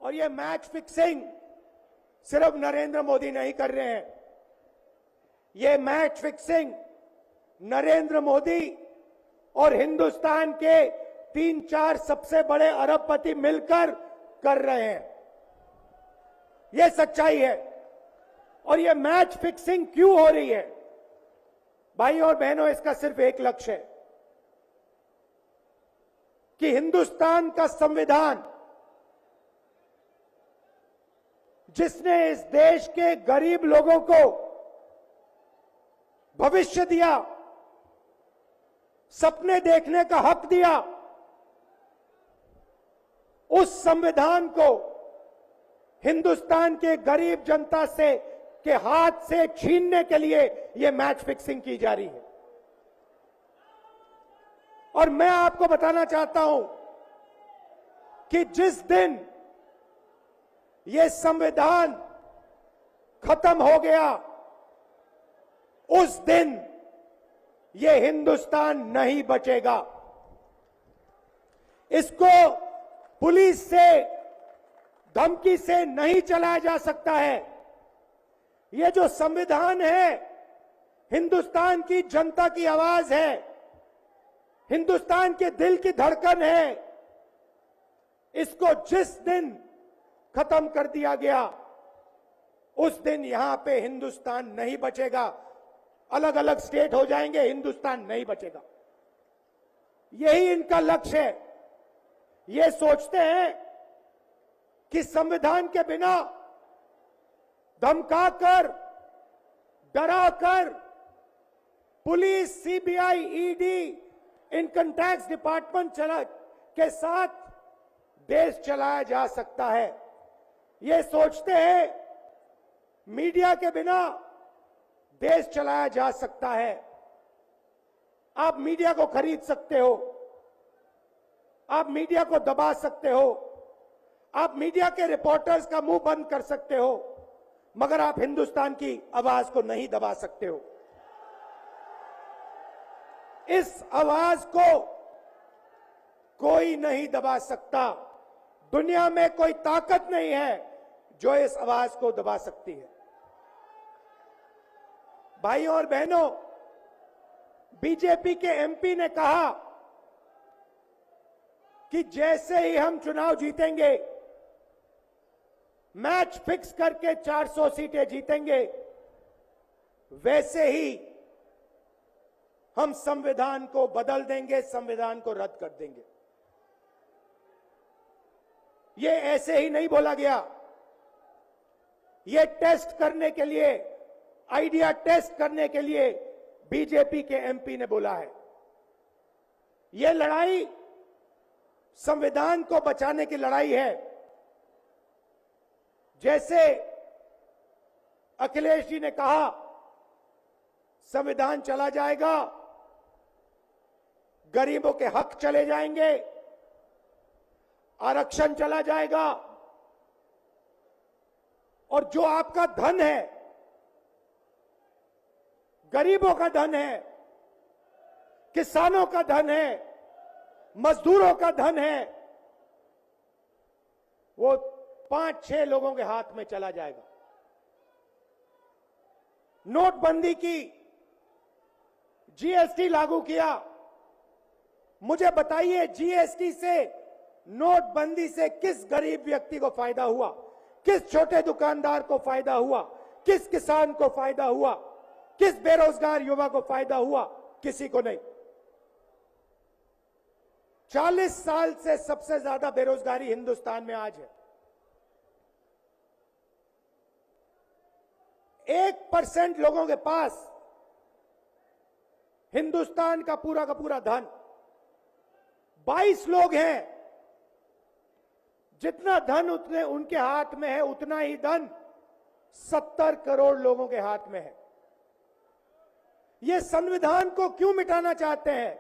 और ये match fixing सिर्फ नरेंद्र मोदी नहीं कर रहे हैं। ये मैच फिक्सिंग नरेंद्र मोदी और हिंदुस्तान के 3-4 सबसे बड़े अरबपति मिलकर कर रहे हैं। ये सच्चाई है। और ये मैच फिक्सिंग क्यों हो रही है? भाई और बहनों, इसका सिर्फ एक लक्ष्य है कि हिंदुस्तान का संविधान, जिसने इस देश के गरीब लोगों को भविष्य दिया, सपने देखने का हक दिया, उस संविधान को हिंदुस्तान के गरीब जनता से के हाथ से छीनने के लिए यह मैच फिक्सिंग की जा रही है। और मैं आपको बताना चाहता हूं कि जिस दिन यह संविधान खत्म हो गया, उस दिन यह हिंदुस्तान नहीं बचेगा। इसको पुलिस से, धमकी से नहीं चलाया जा सकता है। यह जो संविधान है, हिंदुस्तान की जनता की आवाज है, हिंदुस्तान के दिल की धड़कन है। इसको जिस दिन खत्म कर दिया गया, उस दिन यहां पे हिंदुस्तान नहीं बचेगा। अलग अलग स्टेट हो जाएंगे, हिंदुस्तान नहीं बचेगा। यही इनका लक्ष्य है। ये सोचते हैं कि संविधान के बिना धमकाकर, डराकर police, CBI, ED, income tax department के साथ देश चलाया जा सकता है। ये सोचते हैं मीडिया के बिना देश चलाया जा सकता है। आप मीडिया को खरीद सकते हो, आप मीडिया को दबा सकते हो, आप मीडिया के रिपोर्टर्स का मुंह बंद कर सकते हो, मगर आप हिंदुस्तान की आवाज को नहीं दबा सकते हो। इस आवाज को कोई नहीं दबा सकता। दुनिया में कोई ताकत नहीं है जो इस आवाज को दबा सकती है। भाइयों और बहनों, बीजेपी के एमपी ने कहा कि जैसे ही हम चुनाव जीतेंगे, मैच फिक्स करके 400 सीटें जीतेंगे, वैसे ही हम संविधान को बदल देंगे, संविधान को रद्द कर देंगे। ये ऐसे ही नहीं बोला गया। ये टेस्ट करने के लिए, आइडिया टेस्ट करने के लिए बीजेपी के एमपी ने बोला है। ये लड़ाई संविधान को बचाने की लड़ाई है। जैसे अखिलेश जी ने कहा, संविधान चला जाएगा, गरीबों के हक चले जाएंगे, आरक्षण चला जाएगा, और जो आपका धन है, गरीबों का धन है, किसानों का धन है, मजदूरों का धन है, वो 5-6 लोगों के हाथ में चला जाएगा। नोटबंदी की, जीएसटी लागू किया। मुझे बताइए, जीएसटी से, नोटबंदी से किस गरीब व्यक्ति को फायदा हुआ? किस छोटे दुकानदार को फायदा हुआ? किस किसान को फायदा हुआ? किस बेरोजगार युवा को फायदा हुआ? किसी को नहीं। 40 साल से सबसे ज्यादा बेरोजगारी हिंदुस्तान में आज है। 1% लोगों के पास हिंदुस्तान का पूरा धन, 22 लोग हैं। जितना धन उतने उनके हाथ में है, उतना ही धन 70 करोड़ लोगों के हाथ में है। ये संविधान को क्यों मिटाना चाहते हैं?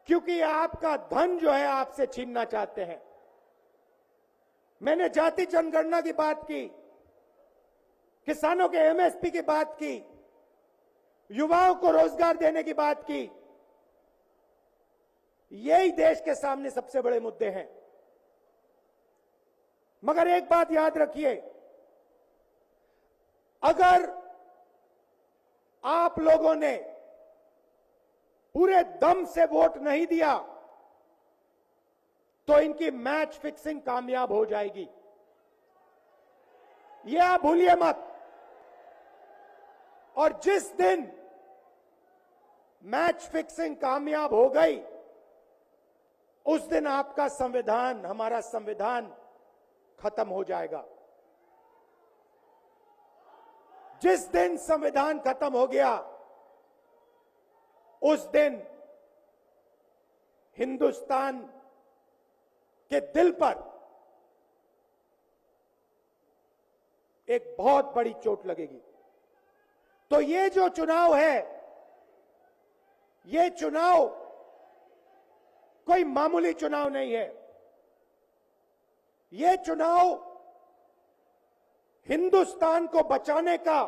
क्योंकि आपका धन जो है आपसे छीनना चाहते हैं। मैंने जाति जनगणना की बात की, किसानों के एमएसपी की बात की, युवाओं को रोजगार देने की बात की। यही देश के सामने सबसे बड़े मुद्दे हैं। मगर एक बात याद रखिए, अगर आप लोगों ने पूरे दम से वोट नहीं दिया तो इनकी मैच फिक्सिंग कामयाब हो जाएगी। यह आप भूलिए मत। और जिस दिन मैच फिक्सिंग कामयाब हो गई, उस दिन आपका संविधान, हमारा संविधान खत्म हो जाएगा। जिस दिन संविधान खत्म हो गया, उस दिन हिंदुस्तान के दिल पर एक बहुत बड़ी चोट लगेगी। तो ये जो चुनाव है, ये चुनाव कोई मामूली चुनाव नहीं है। ये चुनाव हिंदुस्तान को बचाने का,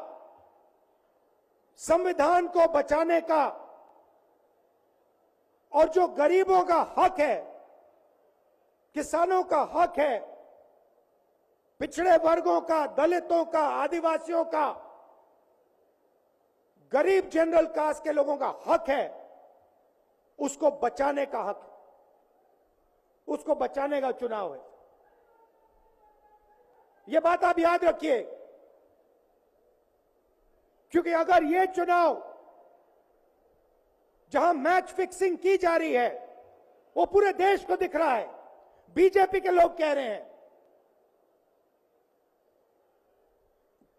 संविधान को बचाने का, और जो गरीबों का हक है, किसानों का हक है, पिछड़े वर्गों का, दलितों का, आदिवासियों का, गरीब जनरल कास्ट के लोगों का हक है, उसको बचाने का हक है, उसको बचाने का चुनाव है। यह बात आप याद रखिए, क्योंकि अगर यह चुनाव जहां मैच फिक्सिंग की जा रही है, वो पूरे देश को दिख रहा है। बीजेपी के लोग कह रहे हैं,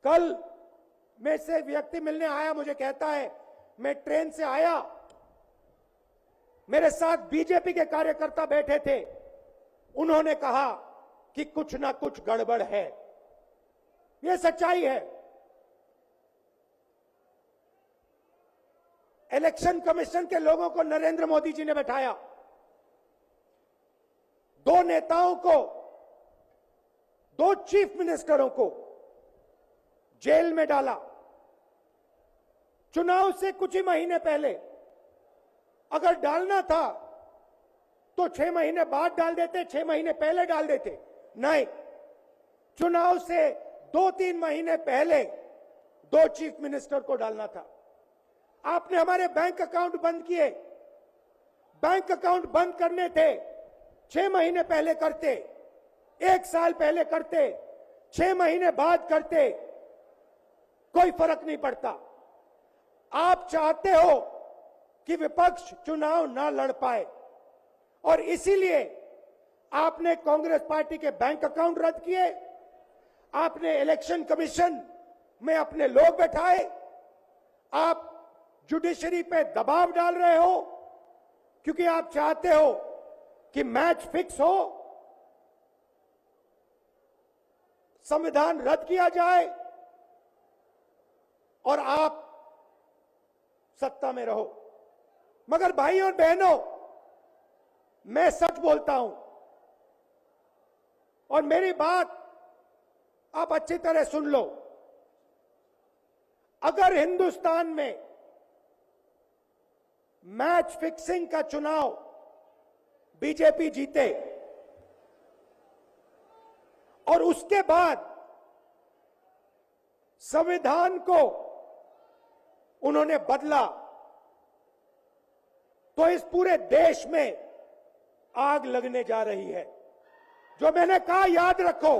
कल में से व्यक्ति मिलने आया, मुझे कहता है मैं ट्रेन से आया, मेरे साथ बीजेपी के कार्यकर्ता बैठे थे, उन्होंने कहा कि कुछ ना कुछ गड़बड़ है। यह सच्चाई है। इलेक्शन कमीशन के लोगों को नरेंद्र मोदी जी ने बैठाया, दो नेताओं को, दो चीफ मिनिस्टरों को जेल में डाला। चुनाव से कुछ ही महीने पहले अगर डालना था तो 6 महीने बाद डाल देते, 6 महीने पहले डाल देते। नहीं, चुनाव से 2-3 महीने पहले 2 चीफ मिनिस्टर को डालना था। आपने हमारे बैंक अकाउंट बंद किए। बैंक अकाउंट बंद करने थे, 6 महीने पहले करते, 1 साल पहले करते, 6 महीने बाद करते, कोई फर्क नहीं पड़ता। आप चाहते हो कि विपक्ष चुनाव ना लड़ पाए, और इसीलिए आपने कांग्रेस पार्टी के बैंक अकाउंट रद्द किए, आपने इलेक्शन कमीशन में अपने लोग बैठाए, आप जुडिशरी पे दबाव डाल रहे हो, क्योंकि आप चाहते हो कि मैच फिक्स हो, संविधान रद्द किया जाए और आप सत्ता में रहो। मगर भाइयों और बहनों, मैं सच बोलता हूं, और मेरी बात आप अच्छी तरह सुन लो। अगर हिंदुस्तान में मैच फिक्सिंग का चुनाव बीजेपी जीते और उसके बाद संविधान को उन्होंने बदला, तो इस पूरे देश में आग लगने जा रही है। जो मैंने कहा याद रखो,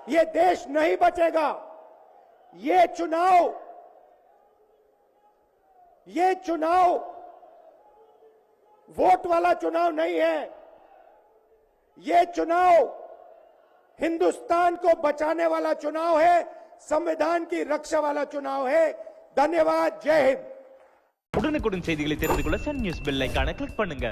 ये देश नहीं बचेगा। ये चुनाव वोट वाला चुनाव नहीं है। ये चुनाव हिंदुस्तान को बचाने वाला चुनाव है, संविधान की रक्षा वाला चुनाव है। धन्यवाद। जय हिंद। உடனுக்குடன் செய்திகளை தெரிந்து கொள்ள சன் நியூஸ் பெல் ஐகானை கிளிக் பண்ணுங்க।